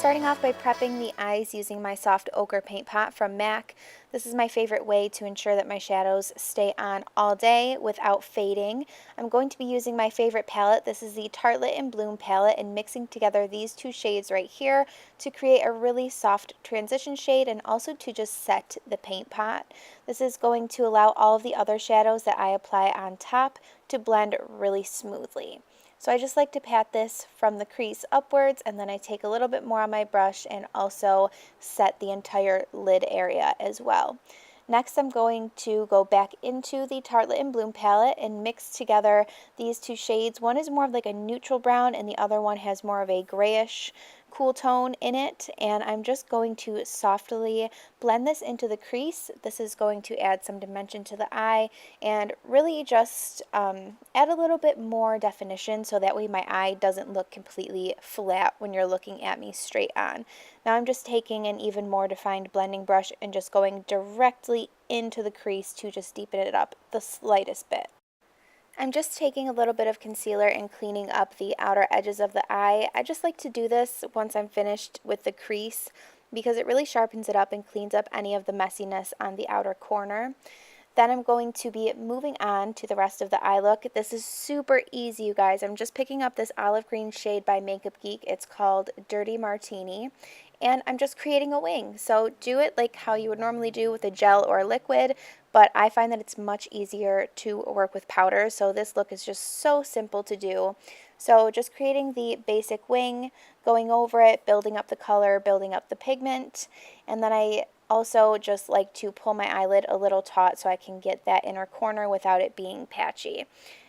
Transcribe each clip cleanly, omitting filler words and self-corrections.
starting off by prepping the eyes using my soft ochre paint pot from MAC. This is my favorite way to ensure that my shadows stay on all day without fading. I'm going to be using my favorite palette. This is the Tartelette in Bloom palette, and mixing together these two shades right here to create a really soft transition shade and also to just set the paint pot. This is going to allow all of the other shadows that I apply on top to blend really smoothly. So I just like to pat this from the crease upwards, and then I take a little bit more on my brush and also set the entire lid area as well. Next, I'm going to go back into the Tartelette in Bloom palette and mix together these two shades. One is more of like a neutral brown and the other one has more of a grayish cool tone in it, and I'm just going to softly blend this into the crease. This is going to add some dimension to the eye and really just add a little bit more definition so that way my eye doesn't look completely flat when you're looking at me straight on. Now I'm just taking an even more defined blending brush and just going directly into the crease to just deepen it up the slightest bit. I'm just taking a little bit of concealer and cleaning up the outer edges of the eye. I just like to do this once I'm finished with the crease because it really sharpens it up and cleans up any of the messiness on the outer corner. Then I'm going to be moving on to the rest of the eye look. This is super easy, you guys. I'm just picking up this olive green shade by Makeup Geek. It's called Dirty Martini. And I'm just creating a wing. So do it like how you would normally do with a gel or a liquid, but I find that it's much easier to work with powder. So this look is just so simple to do. So just creating the basic wing, going over it, building up the color, building up the pigment, and then I also just like to pull my eyelid a little taut so I can get that inner corner without it being patchy.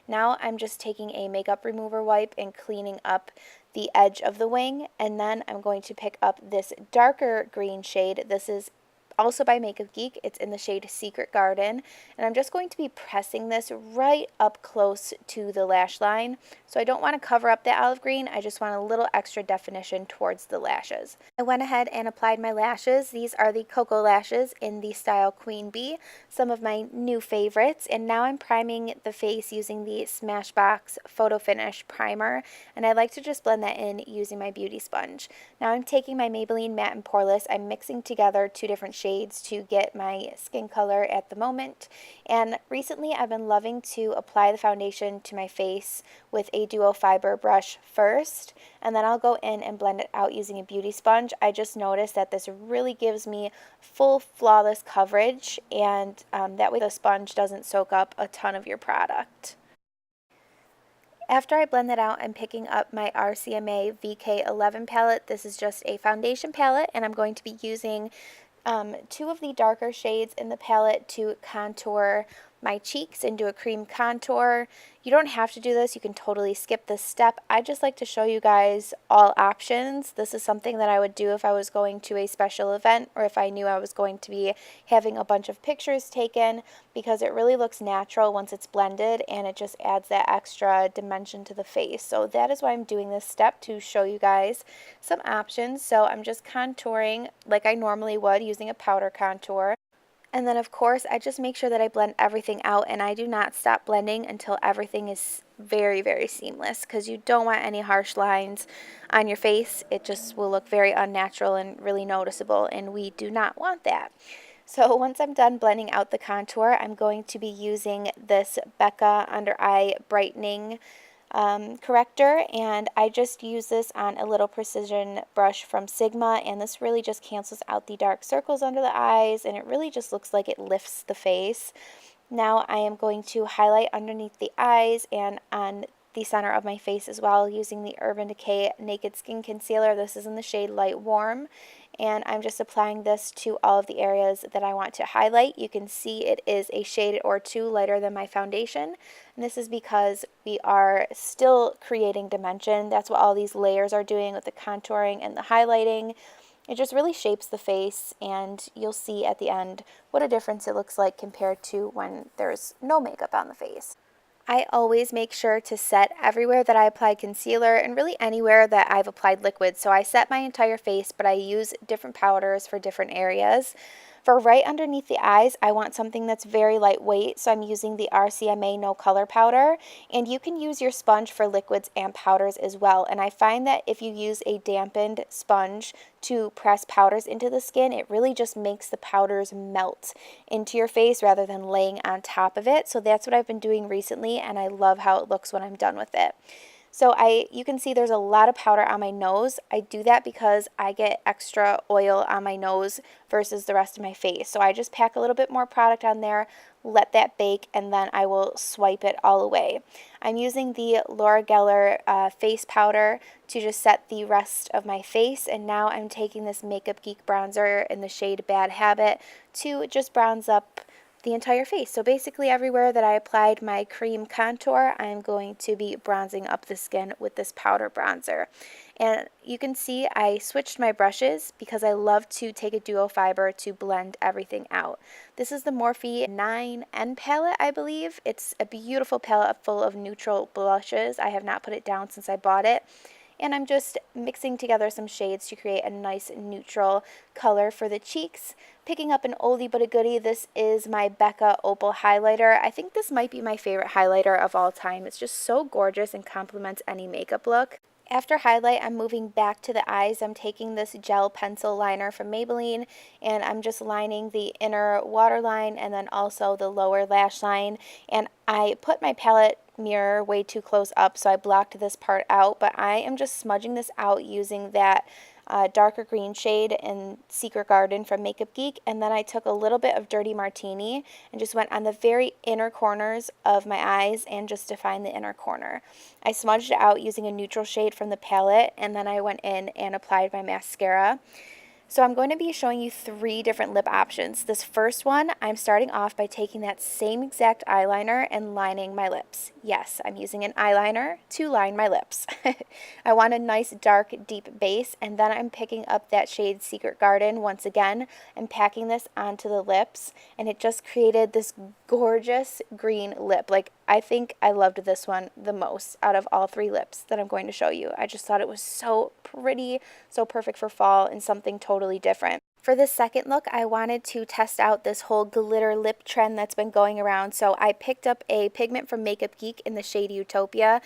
Now I'm just taking a makeup remover wipe and cleaning up the edge of the wing, and then I'm going to pick up this darker green shade. This is also by Makeup Geek. It's in the shade Secret Garden, and I'm just going to be pressing this right up close to the lash line. So I don't want to cover up the olive green, I just want a little extra definition towards the lashes. I went ahead and applied my lashes. These are the Koko lashes in the style Queen Bee, some of my new favorites, and now I'm priming the face using the Smashbox Photofinish primer, and I like to just blend that in using my beauty sponge. Now I'm taking my Maybelline Matte and Poreless. I'm mixing together two different shades to get my skin color at the moment, and recently I've been loving to apply the foundation to my face with a duo fiber brush first, and then I'll go in and blend it out using a beauty sponge. I just noticed that this really gives me full flawless coverage, and that way the sponge doesn't soak up a ton of your product. After I blend that out, I'm picking up my RCMA VK11 palette. This is just a foundation palette, and I'm going to be using two of the darker shades in the palette to contour my cheeks and do a cream contour. You don't have to do this. You can totally skip this step. I just like to show you guys all options. This is something that I would do if I was going to a special event or if I knew I was going to be having a bunch of pictures taken, because it really looks natural once it's blended and it just adds that extra dimension to the face. So that is why I'm doing this step, to show you guys some options. So I'm just contouring like I normally would using a powder contour. And then of course I just make sure that I blend everything out, and I do not stop blending until everything is very, very seamless, because you don't want any harsh lines on your face. It just will look very unnatural and really noticeable, and we do not want that. So once I'm done blending out the contour, I'm going to be using this Becca Under Eye Brightening corrector, and I just use this on a little precision brush from Sigma, and this really just cancels out the dark circles under the eyes, and it really just looks like it lifts the face. Now I am going to highlight underneath the eyes and on the center of my face as well using the Urban Decay Naked Skin Concealer. This is in the shade Light Warm, and I'm just applying this to all of the areas that I want to highlight. You can see it is a shade or two lighter than my foundation, and this is because we are still creating dimension. That's what all these layers are doing with the contouring and the highlighting. It just really shapes the face, and you'll see at the end what a difference it looks like compared to when there's no makeup on the face. I always make sure to set everywhere that I apply concealer, and really anywhere that I've applied liquid. So I set my entire face, but I use different powders for different areas. For right underneath the eyes, I want something that's very lightweight, so I'm using the RCMA No Color Powder, and you can use your sponge for liquids and powders as well. And I find that if you use a dampened sponge to press powders into the skin, it really just makes the powders melt into your face rather than laying on top of it. So that's what I've been doing recently, and I love how it looks when I'm done with it. So you can see there's a lot of powder on my nose. I do that because I get extra oil on my nose versus the rest of my face. So I just pack a little bit more product on there, let that bake, and then I will swipe it all away. I'm using the Laura Geller face powder to just set the rest of my face, and now I'm taking this Makeup Geek bronzer in the shade Bad Habit to just bronze up the entire face. So basically everywhere that I applied my cream contour, I'm going to be bronzing up the skin with this powder bronzer. And you can see I switched my brushes because I love to take a duo fiber to blend everything out. This is the Morphe 9N palette, I believe. It's a beautiful palette full of neutral blushes. I have not put it down since I bought it. And I'm just mixing together some shades to create a nice neutral color for the cheeks. Picking up an oldie but a goodie, this is my Becca Opal highlighter. I think this might be my favorite highlighter of all time. It's just so gorgeous and complements any makeup look. After highlight, I'm moving back to the eyes. I'm taking this gel pencil liner from Maybelline, and I'm just lining the inner waterline and then also the lower lash line. And I put my palette mirror way too close up, so I blocked this part out, but I am just smudging this out using that darker green shade in Secret Garden from Makeup Geek, and then I took a little bit of Dirty Martini and just went on the very inner corners of my eyes and just defined the inner corner. I smudged it out using a neutral shade from the palette, and then I went in and applied my mascara. So I'm going to be showing you 3 different lip options. This first one, I'm starting off by taking that same exact eyeliner and lining my lips. Yes, I'm using an eyeliner to line my lips. I want a nice dark deep base, and then I'm picking up that shade Secret Garden once again and packing this onto the lips, and it just created this gorgeous green lip. Like, I think I loved this one the most out of all 3 lips that I'm going to show you. I just thought it was so pretty, so perfect for fall, and something totally different. For the second look, I wanted to test out this whole glitter lip trend that's been going around, so I picked up a pigment from Makeup Geek in the shade Utopia,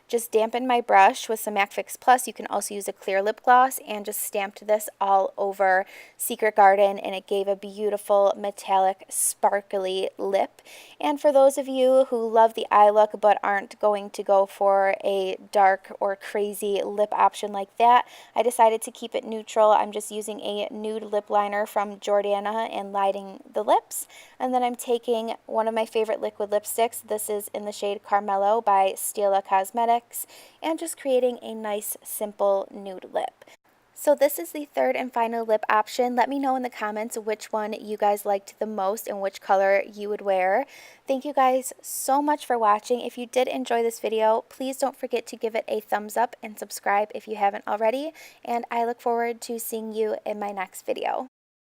just dampened my brush with some MAC Fix Plus. You can also use a clear lip gloss, and just stamped this all over Secret Garden, and it gave a beautiful metallic sparkly lip. And for those of you who love the eye look but aren't going to go for a dark or crazy lip option like that, I decided to keep it neutral. I'm just using a nude lip liner from Jordana and lighting the lips. And then I'm taking one of my favorite liquid lipsticks. This is in the shade Caramello by Stila Cosmetics, and just creating a nice simple nude lip. So this is the third and final lip option. Let me know in the comments which one you guys liked the most and which color you would wear. Thank you guys so much for watching. If you did enjoy this video, please don't forget to give it a thumbs up and subscribe if you haven't already. And I look forward to seeing you in my next video.